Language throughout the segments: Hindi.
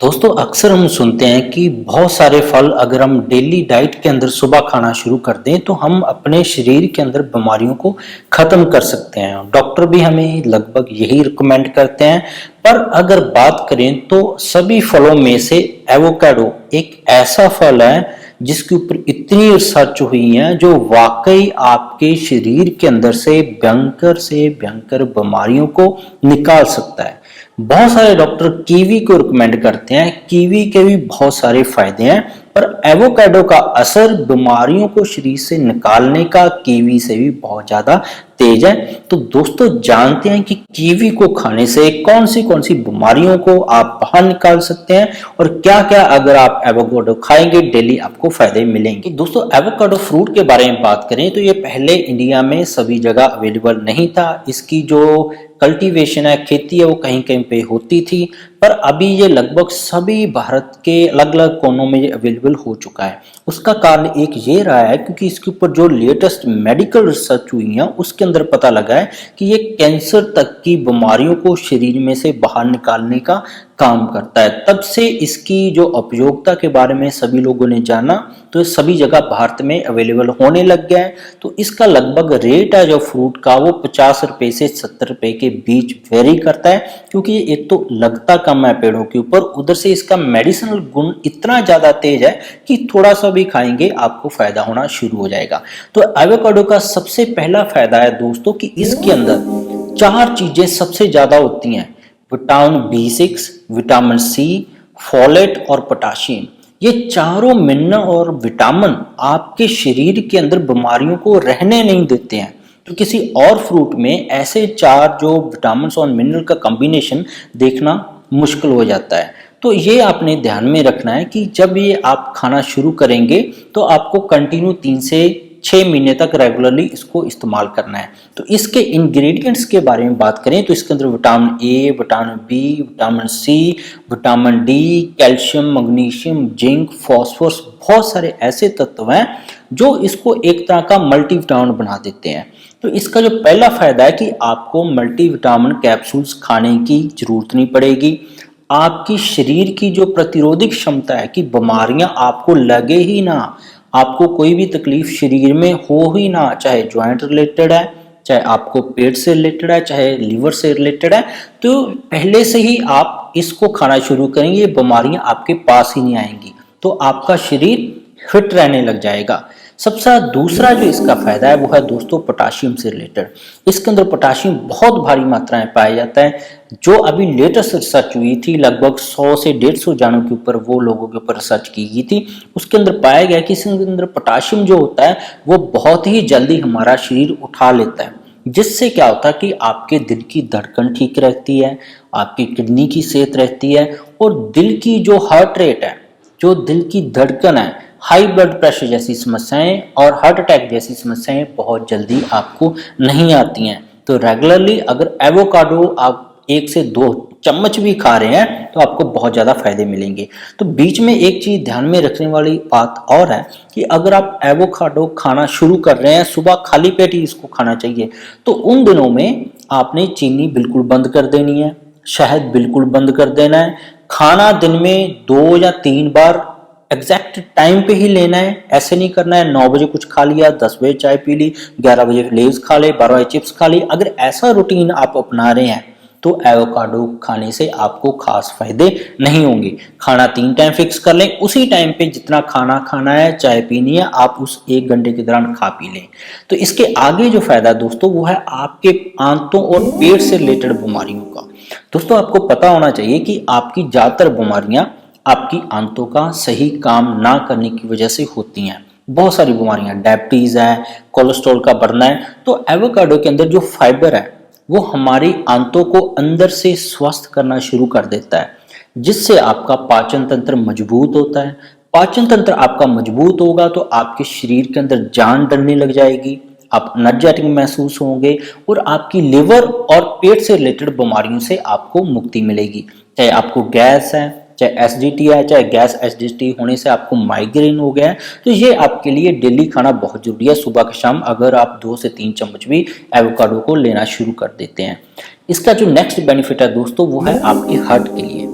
दोस्तों अक्सर हम सुनते हैं कि बहुत सारे फल अगर हम डेली डाइट के अंदर सुबह खाना शुरू कर दें तो हम अपने शरीर के अंदर बीमारियों को खत्म कर सकते हैं। डॉक्टर भी हमें लगभग यही रिकमेंड करते हैं। पर अगर बात करें तो सभी फलों में से एवोकाडो एक ऐसा फल है जिसके ऊपर इतनी रिसर्च हुई है जो वाकई आपके शरीर के अंदर से भयंकर बीमारियों को निकाल सकता है। बहुत सारे डॉक्टर कीवी को रिकमेंड करते हैं। कीवी के भी बहुत सारे फायदे हैं, पर एवोकाडो का असर बीमारियों को शरीर से निकालने का कीवी से भी बहुत ज्यादा तेज है। तो दोस्तों जानते हैं कि कीवी को खाने से कौन सी बीमारियों को आप बाहर निकाल सकते हैं और क्या क्या अगर आप एवोकाडो खाएंगे डेली आपको फायदे मिलेंगे। तो दोस्तों एवोकाडो फ्रूट के बारे में बात करें तो ये पहले इंडिया में सभी जगह अवेलेबल नहीं था। इसकी जो कल्टीवेशन है, खेती है, वो कहीं कहीं पे होती थी, पर अभी ये लगभग सभी भारत के अलग अलग कोनों में ये अवेलेबल हो चुका है। उसका कारण एक ये रहा है क्योंकि इसके ऊपर जो लेटेस्ट मेडिकल रिसर्च हुई है उसके अंदर पता लगा है कि ये कैंसर तक की बीमारियों को शरीर में से बाहर निकालने का काम करता है। तब से इसकी जो उपयोगिता के बारे में सभी लोगों ने जाना तो सभी जगह भारत में अवेलेबल होने लग गया है। तो इसका लगभग रेट है जो फ्रूट का वो 50 रुपए से 70 रुपए के बीच वेरी करता है, क्योंकि एक तो लगता कम है पेड़ों के ऊपर, उधर से इसका मेडिसिनल गुण इतना ज्यादा तेज है कि थोड़ा सा भी खाएंगे आपको फायदा होना शुरू हो जाएगा। तो एवोकाडो का सबसे पहला फायदा है दोस्तों कि इसके अंदर 4 चीजें सबसे ज्यादा होती हैं: vitamin B6, vitamin C, folate और पोटाशियम। ये चारों मिनरल और विटामिन आपके शरीर के अंदर बीमारियों को रहने नहीं देते हैं। तो किसी और फ्रूट में ऐसे 4 जो विटामिन और मिनरल का कॉम्बिनेशन देखना मुश्किल हो जाता है। तो ये आपने ध्यान में रखना है कि जब ये आप खाना शुरू करेंगे तो आपको कंटिन्यू 3 से 6 महीने तक रेगुलरली इसको इस्तेमाल करना है। तो इसके इंग्रेडिएंट्स के बारे में बात करें तो इसके अंदर vitamin A, vitamin B, vitamin C, vitamin D, calcium, magnesium, zinc, phosphorus, बहुत सारे ऐसे तत्व हैं जो इसको एक तरह का मल्टीविटामिन बना देते हैं। तो इसका जो पहला फायदा है कि आपको मल्टीविटामिन कैप्सूल्स खाने की जरूरत नहीं पड़ेगी। आपकी शरीर की जो प्रतिरोधक क्षमता है कि बीमारियां आपको लगे ही ना, आपको कोई भी तकलीफ शरीर में हो ही ना, चाहे ज्वाइंट रिलेटेड है, चाहे आपको पेट से रिलेटेड है, चाहे लीवर से रिलेटेड है, तो पहले से ही आप इसको खाना शुरू करेंगे, बीमारियां आपके पास ही नहीं आएंगी। तो आपका शरीर फिट रहने लग जाएगा। सबसे दूसरा जो इसका फायदा है वो है दोस्तों पोटाशियम से रिलेटेड। इसके अंदर पोटाशियम बहुत भारी मात्रा में पाया जाता है। जो अभी लेटेस्ट रिसर्च हुई थी, लगभग 100 से 150 जानों के ऊपर वो लोगों के ऊपर रिसर्च की गई थी, उसके अंदर पाया गया कि इसके अंदर पोटाशियम जो होता है वो बहुत ही जल्दी हमारा शरीर उठा लेता है, जिससे क्या होता है कि आपके दिल की धड़कन ठीक रहती है, आपकी किडनी की सेहत रहती है, और दिल की जो हार्ट रेट है, जो दिल की धड़कन है, हाई ब्लड प्रेशर जैसी समस्याएं और हार्ट अटैक जैसी समस्याएं बहुत जल्दी आपको नहीं आती हैं। तो रेगुलरली अगर एवोकाडो आप 1 से 2 चम्मच भी खा रहे हैं तो आपको बहुत ज़्यादा फायदे मिलेंगे। तो बीच में एक चीज़ ध्यान में रखने वाली बात और है कि अगर आप एवोकाडो खाना शुरू कर रहे हैं, सुबह खाली पेट ही इसको खाना चाहिए, तो उन दिनों में आपने चीनी बिल्कुल बंद कर देनी है, शहद बिल्कुल बंद कर देना है, खाना दिन में 2 या 3 बार एग्जैक्ट टाइम पे ही लेना है। ऐसे नहीं करना है 9 बजे कुछ खा लिया, 10 बजे चाय पी ली, 11 बजे लेज खा ले, 12 बजे चिप्स खा ली। अगर ऐसा रूटीन आप अपना रहे हैं तो एवोकाडो खाने से आपको खास फायदे नहीं होंगे। खाना 3 टाइम फिक्स कर लें, उसी टाइम पे जितना खाना खाना है, चाय पीनी है, आप उस 1 घंटे के दौरान खा पी लें। तो इसके आगे जो फायदा दोस्तों वो है आपके आंतों और पेट से रिलेटेड बीमारियों का। दोस्तों आपको पता होना चाहिए कि आपकी ज्यादातर बीमारियां आपकी आंतों का सही काम ना करने की वजह से होती हैं। बहुत सारी बीमारियां, डायबिटीज है, कोलेस्ट्रॉल का बढ़ना है। तो एवोकाडो के अंदर जो फाइबर है वो हमारी आंतों को अंदर से स्वस्थ करना शुरू कर देता है, जिससे आपका पाचन तंत्र मजबूत होता है। पाचन तंत्र आपका मजबूत होगा तो आपके शरीर के अंदर जान डलने लग जाएगी, आप एनर्जेटिक महसूस होंगे और आपकी लिवर और पेट से रिलेटेड बीमारियों से आपको मुक्ति मिलेगी। चाहे आपको गैस है, चाहे एसिडिटी है, चाहे गैस एसिडिटी होने से आपको माइग्रेन हो गया है, तो ये आपके लिए डेली खाना बहुत जरूरी है। सुबह के शाम अगर आप 2 से 3 चम्मच भी एवोकाडो को लेना शुरू कर देते हैं। इसका जो नेक्स्ट बेनिफिट है दोस्तों वो है आपके हार्ट के लिए।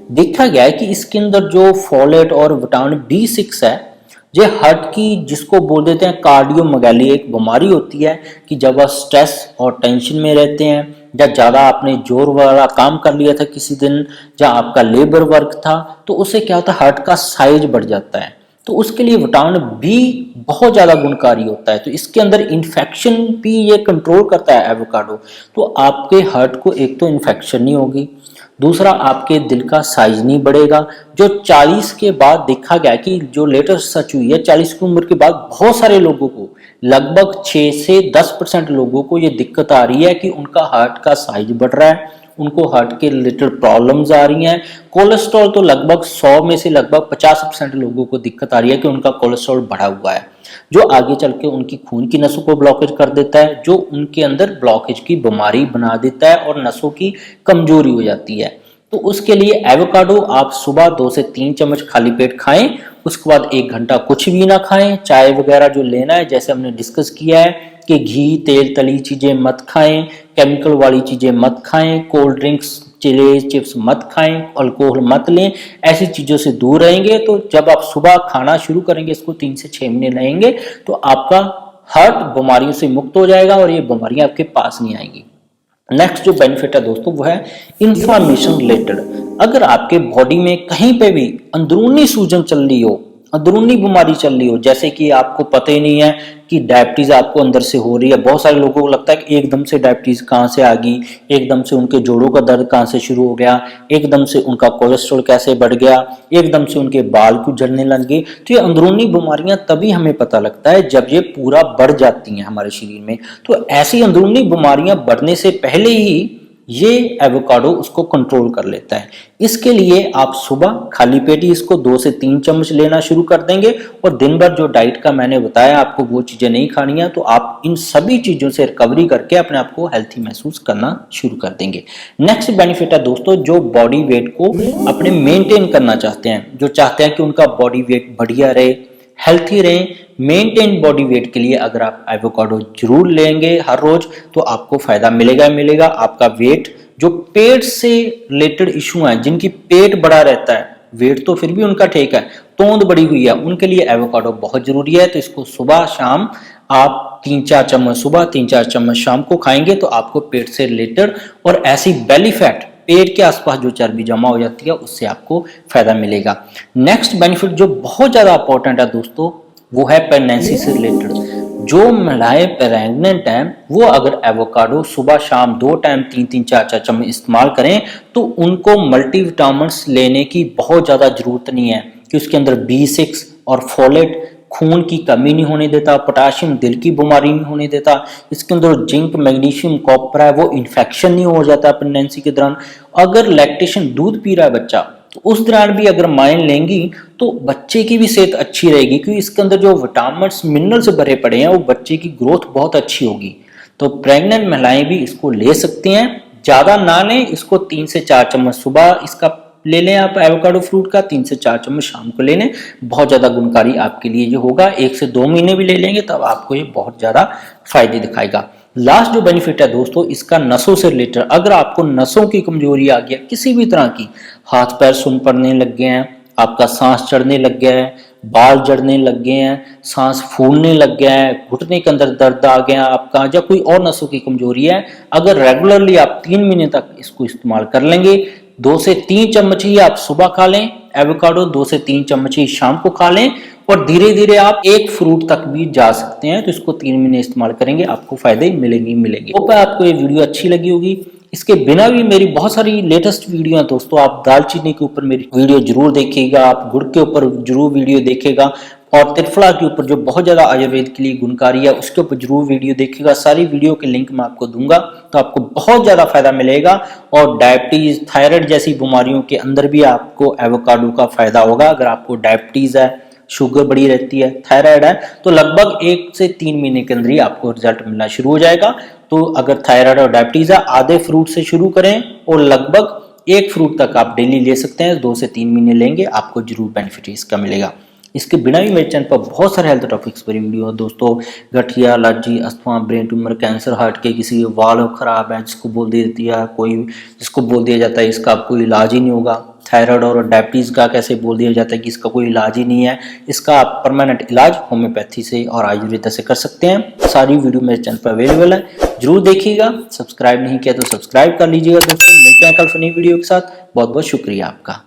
देखा गया है कि इसके अंदर जो फोलेट और विटामिन B6 है, ये हार्ट की, जिसको बोल देते हैं कार्डियोमेगाली, एक बीमारी होती है कि जब आप स्ट्रेस और टेंशन में रहते हैं या ज़्यादा आपने जोर वाला काम कर लिया था किसी दिन, या आपका लेबर वर्क था, तो उससे क्या होता है, हार्ट का साइज बढ़ जाता है। तो उसके लिए विटामिन बी बहुत ज़्यादा गुणकारी होता है। तो इसके अंदर इन्फेक्शन भी ये कंट्रोल करता है एवोकाडो। तो आपके हार्ट को एक तो इन्फेक्शन नहीं होगी, दूसरा आपके दिल का साइज नहीं बढ़ेगा। जो 40 के बाद देखा गया कि जो लेटेस्ट सर्च हुई है, 40 की उम्र के बाद बहुत सारे लोगों को, लगभग 6 से 10% लोगों को ये दिक्कत आ रही है कि उनका हार्ट का साइज बढ़ रहा है, उनको हार्ट के रिलेटेड प्रॉब्लम्स आ रही हैं। कोलेस्ट्रॉल तो लगभग 100 में से लगभग 50% लोगों को दिक्कत आ रही है कि उनका कोलेस्ट्रॉल बढ़ा हुआ है, जो आगे चल के उनकी खून की नसों को ब्लॉकेज कर देता है, जो उनके अंदर ब्लॉकेज की बीमारी बना देता है और नसों की कमजोरी हो जाती है। तो उसके लिए एवोकाडो आप सुबह 2 से 3 चम्मच खाली पेट खाएं, उसके बाद 1 घंटा कुछ भी ना खाएं। चाय वगैरह जो लेना है, जैसे हमने डिस्कस किया है कि घी, तेल, तली चीजें मत खाएं, केमिकल वाली चीजें मत खाएं, कोल्ड ड्रिंक्स, चिले चिप्स मत खाएं, अल्कोहल मत लें, ऐसी चीजों से दूर रहेंगे। तो जब आप सुबह खाना शुरू करेंगे, इसको 3 से 6 महीने लेंगे, तो आपका हार्ट बीमारियों से मुक्त हो जाएगा और ये बीमारियां आपके पास नहीं आएंगी। नेक्स्ट जो बेनिफिट है दोस्तों, वो है इंफ्लामेशन रिलेटेड। अगर आपके बॉडी में कहीं पे भी अंदरूनी सूजन चल रही हो, अंदरूनी बीमारी चल रही हो, जैसे कि आपको पता ही नहीं है कि डायबिटीज आपको अंदर से हो रही है। बहुत सारे लोगों को लगता है कि एकदम से डायबिटीज कहाँ से आ गई, एकदम से उनके जोड़ों का दर्द कहाँ से शुरू हो गया, एकदम से उनका कोलेस्ट्रॉल कैसे बढ़ गया, एकदम से उनके बाल क्यों झड़ने लग गए। तो ये अंदरूनी बीमारियां तभी हमें पता लगता है जब ये पूरा बढ़ जाती हैं हमारे शरीर में। तो ऐसी अंदरूनी बीमारियां बढ़ने से पहले ही ये एवोकाडो उसको कंट्रोल कर लेता है। इसके लिए आप सुबह खाली पेट ही इसको 2 से 3 चम्मच लेना शुरू कर देंगे, और दिन भर जो डाइट का मैंने बताया आपको वो चीजें नहीं खानी है, तो आप इन सभी चीजों से रिकवरी करके अपने आप को हेल्थी महसूस करना शुरू कर देंगे। नेक्स्ट बेनिफिट है दोस्तों, जो बॉडी वेट को अपने मेंटेन करना चाहते हैं, जो चाहते हैं कि उनका बॉडी वेट बढ़िया रहे, हेल्थी रहे, मेंटेन बॉडी वेट के लिए अगर आप एवोकाडो जरूर लेंगे हर रोज, तो आपको फायदा मिलेगा मिलेगा। आपका वेट, जो पेट से रिलेटेड इशू है, जिनकी पेट बड़ा रहता है, वेट तो फिर भी उनका ठीक है, तोंद बड़ी हुई है, उनके लिए एवोकाडो बहुत जरूरी है। तो इसको सुबह शाम आप 3-4 चम्मच सुबह, 3-4 चम्मच शाम को खाएंगे, तो आपको पेट से रिलेटेड और ऐसी बेली फैट, पेट के आसपास जो चर्बी जमा हो जाती है, उससे आपको फायदा मिलेगा। नेक्स्ट बेनिफिट जो बहुत ज्यादा इंपॉर्टेंट है दोस्तों, वो है प्रेगनेंसी से रिलेटेड। जो महिलाएं प्रेग्नेंट हैं, वो अगर एवोकाडो सुबह शाम 2 टाइम 3-3 4-4 चम्मच इस्तेमाल करें, तो उनको मल्टीविटामिन्स लेने की बहुत ज्यादा जरूरत नहीं है, कि उसके अंदर B6 और फोलेट खून की कमी नहीं होने देता, पोटाशियम दिल की बीमारी नहीं होने देता, इसके अंदर जिंक, मैग्नीशियम, कॉपर है, वो इन्फेक्शन नहीं हो जाता प्रेगनेंसी के दौरान। अगर लैक्टेशन, दूध पी रहा है बच्चा, तो उस दौरान भी अगर माएं लेंगी, तो बच्चे की भी सेहत अच्छी रहेगी, क्योंकि इसके अंदर जो विटामिन्स, मिनरल्स भरे पड़े हैं, वो बच्चे की ग्रोथ बहुत अच्छी होगी। तो प्रेग्नेंट महिलाएं भी इसको ले सकती हैं, ज्यादा ना लें, इसको 3 से 4 चम्मच सुबह इसका ले लें आप एवोकाडो फ्रूट का, 3 से 4 चम्मच शाम को ले लें, बहुत ज्यादा गुणकारी आपके लिए ये होगा। 1 से 2 महीने भी ले लेंगे तब आपको ये बहुत ज्यादा फायदे दिखाएगा। लास्ट जो बेनिफिट है दोस्तों, इसका नसों से रिलेटेड। अगर आपको नसों की कमजोरी आ गया किसी भी तरह की, हाथ पैर सुन पड़ने लग गए हैं, आपका सांस चढ़ने लग गया है, बाल जड़ने लग गए हैं, सांस फूलने लग गया है, घुटने के अंदर दर्द आ गया आपका, या कोई और नसों की कमजोरी है, अगर रेगुलरली आप 3 महीने तक इसको इस्तेमाल कर लेंगे, 2 से 3 चम्मच ही आप सुबह खा लें एवोकाडो, 2 से 3 चम्मच ही शाम को खा लें, और धीरे धीरे आप 1 फ्रूट तक भी जा सकते हैं। तो इसको 3 महीने इस्तेमाल करेंगे, आपको फायदे मिलेंगे मिलेंगे। होप है आपको ये वीडियो अच्छी लगी होगी। इसके बिना भी मेरी बहुत सारी लेटेस्ट वीडियो है दोस्तों, आप दालचीनी के ऊपर मेरी वीडियो जरूर देखिएगा, आप गुड़ के ऊपर जरूर वीडियो देखिएगा, और त्रिफला के ऊपर जो बहुत ज्यादा आयुर्वेद के लिए गुणकारी है, उसके ऊपर जरूर वीडियो देखिएगा। सारी वीडियो के लिंक मैं आपको दूंगा, तो आपको बहुत ज्यादा फायदा मिलेगा। और डायबिटीज, थायराइड जैसी बीमारियों के अंदर भी आपको एवोकाडो का फायदा होगा। अगर आपको डायबिटीज है, शुगर बड़ी रहती है, थायराइड है, तो लगभग 1 से 3 महीने के अंदर ही आपको रिजल्ट मिलना शुरू हो जाएगा। तो अगर थायराइड और डायबिटीज है, आधे फ्रूट से शुरू करें और लगभग 1 फ्रूट तक आप डेली ले सकते हैं। 2 से 3 महीने लेंगे, आपको जरूर बेनिफिट इसका मिलेगा। इसके बिना भी मेरे चैनल पर बहुत सारे हेल्थ टॉपिक्स पर वीडियो है दोस्तों। गठिया, allergy, asthma, brain tumour, cancer, heart के किसी वाल्व खराब है, जिसको बोल देती है कोई, जिसको बोल दिया जाता है इसका कोई इलाज ही नहीं होगा, थायराइड और डायबिटीज़ का कैसे बोल दिया जाता है कि इसका कोई इलाज ही नहीं है। इसका आप परमानेंट इलाज होम्योपैथी से और आयुर्वेदा से कर सकते हैं। सारी वीडियो मेरे चैनल पर अवेलेबल है, जरूर देखिएगा। सब्सक्राइब नहीं किया तो सब्सक्राइब कर लीजिएगा दोस्तों। मिलते हैं कल नई वीडियो के साथ। बहुत बहुत शुक्रिया आपका।